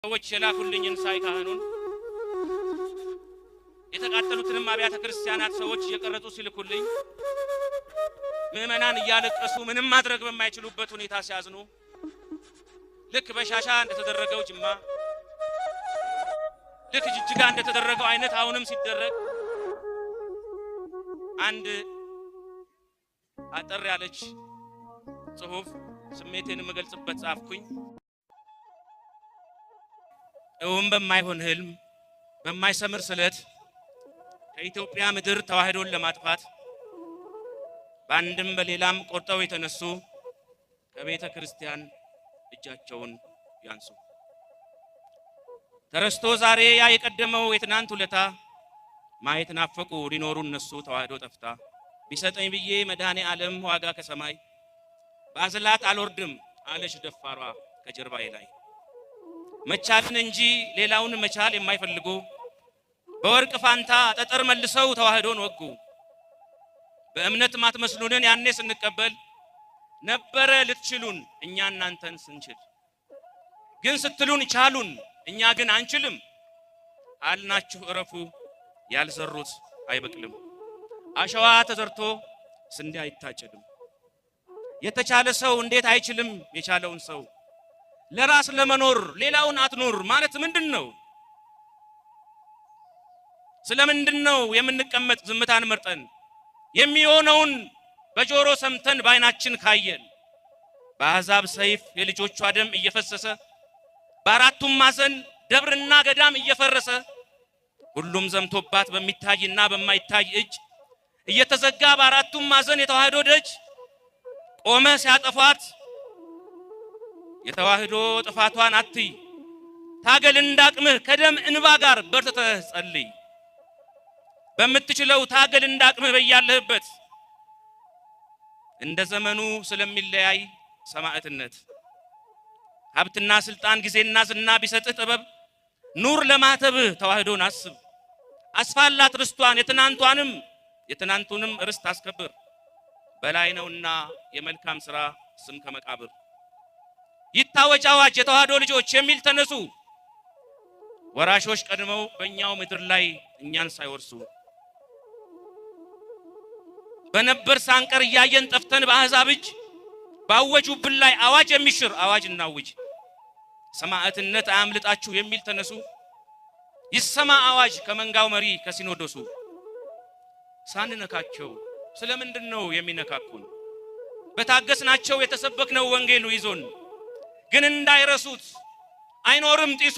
ሰዎች የላኩልኝን ሳይ ካህኑን የተቃጠሉትንም አብያተ ክርስቲያናት ሰዎች እየቀረጹ ሲልኩልኝ ምዕመናን እያለቀሱ ምንም ማድረግ በማይችሉበት ሁኔታ ሲያዝኑ ልክ በሻሻ እንደተደረገው ጅማ ልክ ጅጅጋ እንደተደረገው አይነት አሁንም ሲደረግ አንድ አጠር ያለች ጽሁፍ ስሜቴን መገልጽበት ጻፍኩኝ። እውን በማይሆን ህልም በማይሰምር ስለት ከኢትዮጵያ ምድር ተዋህዶን ለማጥፋት በአንድም በሌላም ቆርጠው የተነሱ ከቤተ ክርስቲያን እጃቸውን ያንሱ። ተረስቶ ዛሬ ያ የቀደመው የትናንት ውለታ ማየት ናፈቁ ሊኖሩ እነሱ ተዋህዶ ጠፍታ ቢሰጠኝ ብዬ መድኃኔ ዓለም ዋጋ ከሰማይ ባዝላት አልወርድም አለች ደፋሯ ከጀርባዬ ላይ። መቻልን እንጂ ሌላውን መቻል የማይፈልጉ በወርቅ ፋንታ ጠጠር መልሰው ተዋህዶን ወጉ። በእምነት ማትመስሉንን ያኔ ስንቀበል ነበረ ልትችሉን እኛ እናንተን ስንችል፣ ግን ስትሉን ቻሉን እኛ ግን አንችልም አልናችሁ እረፉ ያልዘሩት አይበቅልም። አሸዋ ተዘርቶ ስንዴ አይታጨድም። የተቻለ ሰው እንዴት አይችልም የቻለውን ሰው? ለራስ ለመኖር ሌላውን አትኖር ማለት ምንድነው? ስለምንድነው የምንቀመጥ ዝምታን መርጠን የሚሆነውን በጆሮ ሰምተን ባይናችን ካየን? በአሕዛብ ሰይፍ የልጆቿ ደም እየፈሰሰ በአራቱም ማዕዘን ደብርና ገዳም እየፈረሰ ሁሉም ዘምቶባት በሚታይና በማይታይ እጅ እየተዘጋ በአራቱም ማዕዘን የተዋህዶ ደጅ ቆመ ሲያጠፋት የተዋህዶ ጥፋቷን አትይ። ታገል እንዳቅምህ ከደም እንባ ጋር በርትተህ ጸልይ። በምትችለው ታገል እንዳቅምህ በያለህበት። እንደ ዘመኑ ስለሚለያይ ሰማዕትነት ሀብትና ስልጣን ጊዜና ዝና ቢሰጥህ ጥበብ ኑር ለማተብህ ተዋህዶን አስብ። አስፋላት ርስቷን የትናንቱንም ርስት አስከብር። በላይ ነውና የመልካም ሥራ ስም ከመቃብር። ይታወጅ አዋጅ የተዋህዶ ልጆች የሚል ተነሱ። ወራሾች ቀድመው በእኛው ምድር ላይ እኛን ሳይወርሱ በነበር ሳንቀር እያየን ጠፍተን በአሕዛብ እጅ ባወጁብን ላይ አዋጅ የሚሽር አዋጅ እናውጅ። ሰማዕትነት አያምልጣችሁ የሚል ተነሱ። ይሰማ አዋጅ ከመንጋው መሪ ከሲኖዶሱ። ሳንነካቸው ስለምንድነው የሚነካኩን? በታገስናቸው የተሰበክነው ወንጌሉ ይዞን ግን እንዳይረሱት አይኖርም ጢሱ